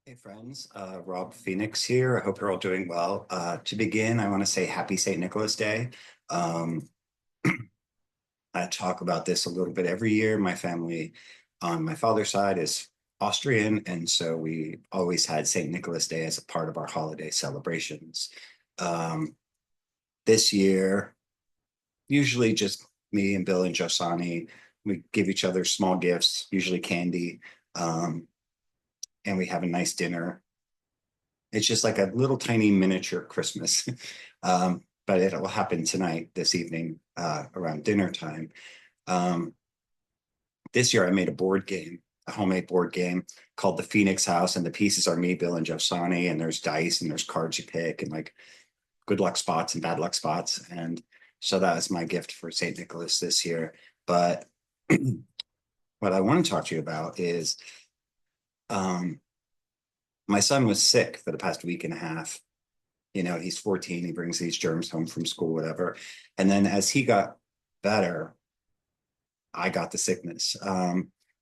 Hey friends, Rob Phoenix here. I hope you're all doing well. To begin, I want to say Happy St. Nicholas Day. Um, I talk about this a little bit every year. My family on my father's side is Austrian, and so we always had St. Nicholas Day as a part of our holiday celebrations. Um, this year, usually just me and Bill and Josani, we give each other small gifts, usually candy, um, and we have a nice dinner. It's just like a little tiny miniature Christmas. But it will happen tonight, this evening, around dinner time. Um, this year I made a board game, a homemade board game called the Phoenix House, and the pieces are me, Bill, and Josani, and there's dice and there's cards you pick and like good luck spots and bad luck spots. And so that is my gift for St. Nicholas this year. But what I want to talk to you about is um, my son was sick for the past week and a half. He's 14, he brings these germs home from school, whatever. And then as he got better, I got the sickness.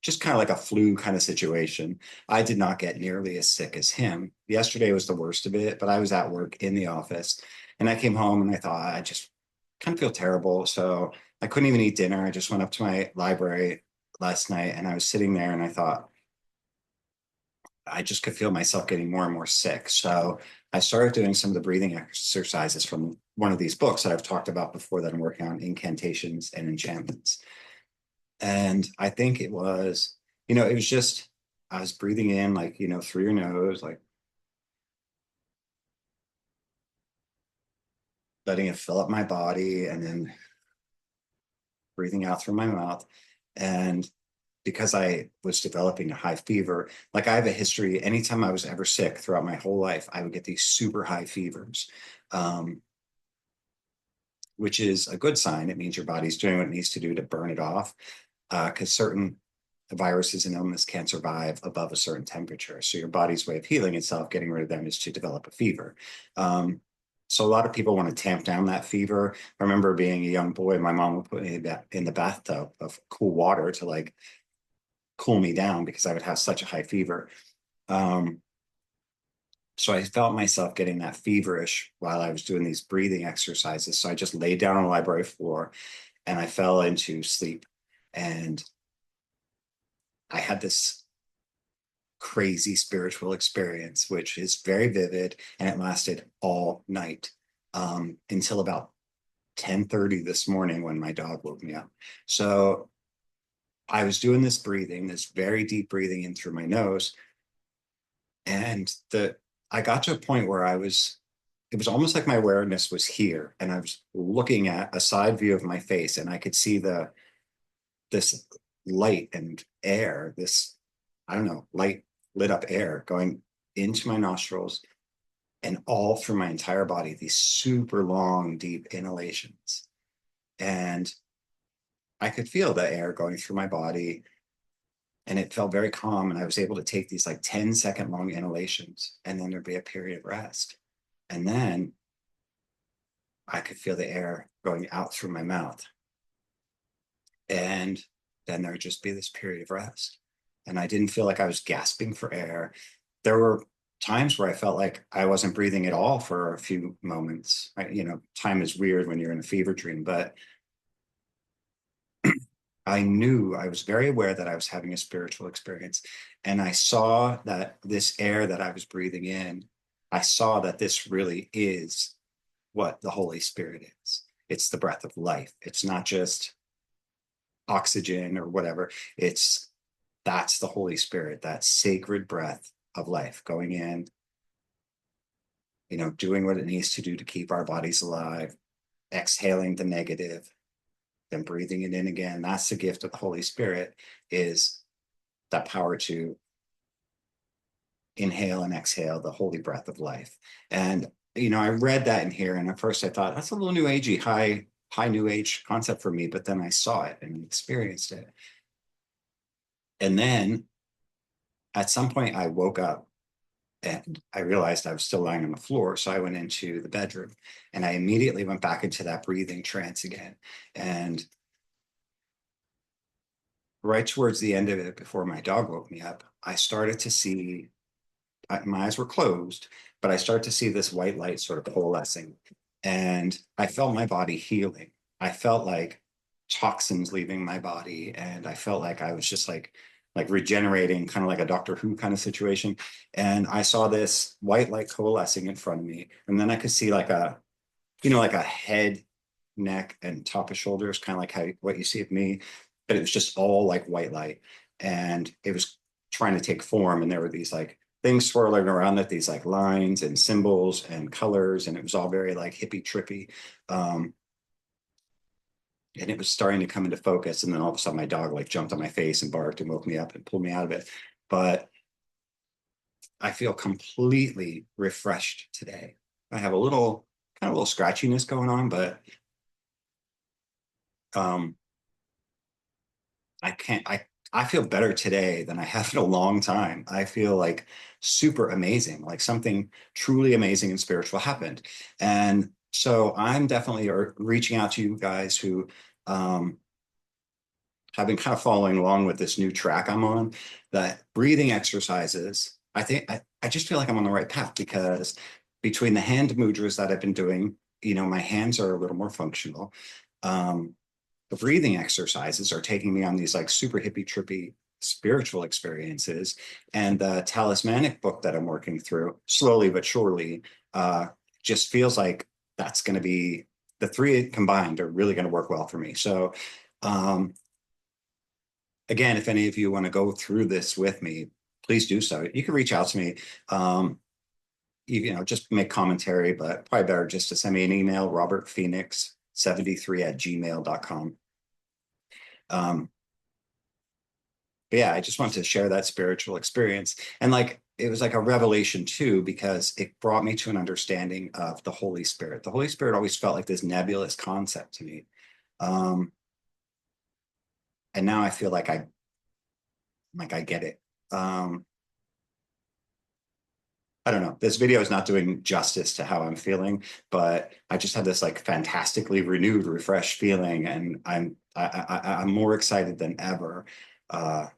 Just kind of like a flu kind of situation. I did not get nearly as sick as him. Yesterday was the worst of it, but I was at work in the office and I came home and I thought I just kind of feel terrible. So I couldn't even eat dinner. I just went up to my library last night and I was sitting there and I thought, I just could feel myself getting more and more sick. So I started doing some of the breathing exercises from one of these books that I've talked about before that I'm working on, Incantations and Enchantments. And I think it was just, I was breathing in like, through your nose, like letting it fill up my body and then breathing out through my mouth. And because I was developing a high fever, like I have a history, anytime I was ever sick throughout my whole life, I would get these super high fevers, um, which is a good sign. It means your body's doing what it needs to do to burn it off, because certain viruses and illness can't survive above a certain temperature. So your body's way of healing itself, getting rid of them, is to develop a fever. So a lot of people want to tamp down that fever. I remember being a young boy, my mom would put me in the bathtub of cool water to like cool me down because I would have such a high fever. Um, so I felt myself getting that feverish while I was doing these breathing exercises. So I just laid down on the library floor and I fell into sleep. And I had this crazy spiritual experience, which is very vivid, and it lasted all night until about 10:30 this morning when my dog woke me up. So I was doing this breathing, this very deep breathing in through my nose, and the I got to a point where it was almost like my awareness was here, and I was looking at a side view of my face, and I could see this light and air, this, I don't know, light lit up air going into my nostrils and all through my entire body, these super long, deep inhalations. And I could feel the air going through my body and it felt very calm. And I was able to take these like 10-second long inhalations and then there'd be a period of rest. And then I could feel the air going out through my mouth. And then there would just be this period of rest. And I didn't feel like I was gasping for air. There were times where I felt like I wasn't breathing at all for a few moments. Time is weird when you're in a fever dream, but I was very aware that I was having a spiritual experience. And I saw that this air that I was breathing in, I saw that this really is what the Holy Spirit is. It's the breath of life. It's not just oxygen or whatever. That's the Holy Spirit, that sacred breath of life going in, doing what it needs to do to keep our bodies alive, exhaling the negative, then breathing it in again. That's the gift of the Holy Spirit, is that power to inhale and exhale the holy breath of life. And, I read that in here and at first I thought that's a little new agey, high new age concept for me, but then I saw it and experienced it. And then at some point I woke up and I realized I was still lying on the floor. So I went into the bedroom and I immediately went back into that breathing trance again. And right towards the end of it, before my dog woke me up, I started to see, my eyes were closed, but I started to see this white light sort of coalescing. And I felt my body healing. I felt like toxins leaving my body. And I felt like I was just like regenerating, kind of like a Doctor Who kind of situation. And I saw this white light coalescing in front of me. And then I could see like a, like a head, neck, and top of shoulders, kind of like how what you see of me, but it was just all like white light, and it was trying to take form. And there were these like things swirling around it, these like lines and symbols and colors, and it was all very like hippie trippy. Um, and it was starting to come into focus. And then all of a sudden, my dog like jumped on my face and barked and woke me up and pulled me out of it. But I feel completely refreshed today. I have a little kind of a little scratchiness going on, but um, I can't, I feel better today than I have in a long time. I feel like super amazing, like something truly amazing and spiritual happened. And so I'm definitely reaching out to you guys who um, have been kind of following along with this new track I'm on, that breathing exercises. I think I just feel like I'm on the right path, because between the hand mudras that I've been doing, my hands are a little more functional. Um, the breathing exercises are taking me on these like super hippie trippy spiritual experiences. And the talismanic book that I'm working through slowly but surely just feels like that's going to be, the three combined are really going to work well for me. So um, again, if any of you want to go through this with me, please do so. You can reach out to me. Just make commentary, but probably better just to send me an email, robertphoenix73@gmail.com. But yeah, I just wanted to share that spiritual experience. And like, it was like a revelation too, because it brought me to an understanding of the Holy Spirit. The Holy Spirit always felt like this nebulous concept to me. Um, and now I feel like I get it. Um, I don't know. This video is not doing justice to how I'm feeling, but I just had this like fantastically renewed, refreshed feeling, and I'm more excited than ever uh,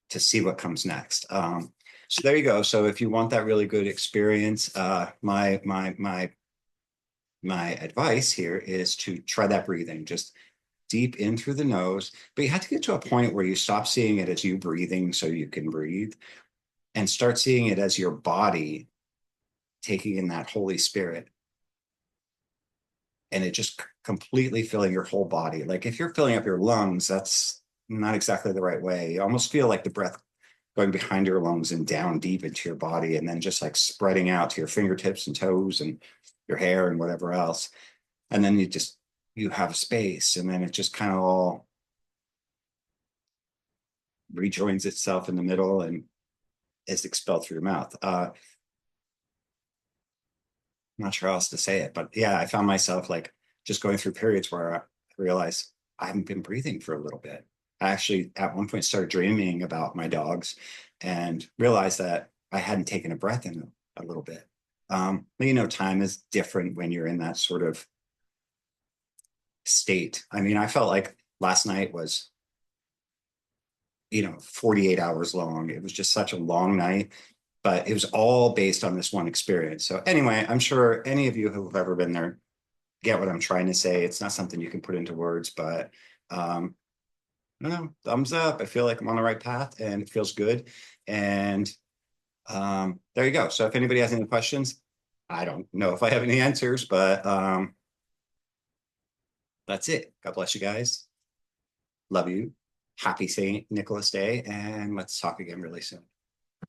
to see what comes next. So there you go. So if you want that really good experience, my advice here is to try that breathing, just deep in through the nose. But you have to get to a point where you stop seeing it as you breathing so you can breathe, and start seeing it as your body taking in that Holy Spirit, and it just completely filling your whole body. Like if you're filling up your lungs, that's not exactly the right way. You almost feel like the breath going behind your lungs and down deep into your body, and then just like spreading out to your fingertips and toes and your hair and whatever else. And then you have space, and then it just kind of all rejoins itself in the middle and is expelled through your mouth. I'm not sure how else to say it, but yeah, I found myself like just going through periods where I realized I haven't been breathing for a little bit. I actually at one point started dreaming about my dogs and realized that I hadn't taken a breath in a little bit. Time is different when you're in that sort of state. I mean, I felt like last night was, 48 hours long. It was just such a long night, but it was all based on this one experience. So anyway, I'm sure any of you who have ever been there get what I'm trying to say. It's not something you can put into words, but I don't know, thumbs up. I feel like I'm on the right path and it feels good. And there you go. So if anybody has any questions, I don't know if I have any answers, but that's it. God bless you guys. Love you. Happy St. Nicholas Day. And let's talk again really soon.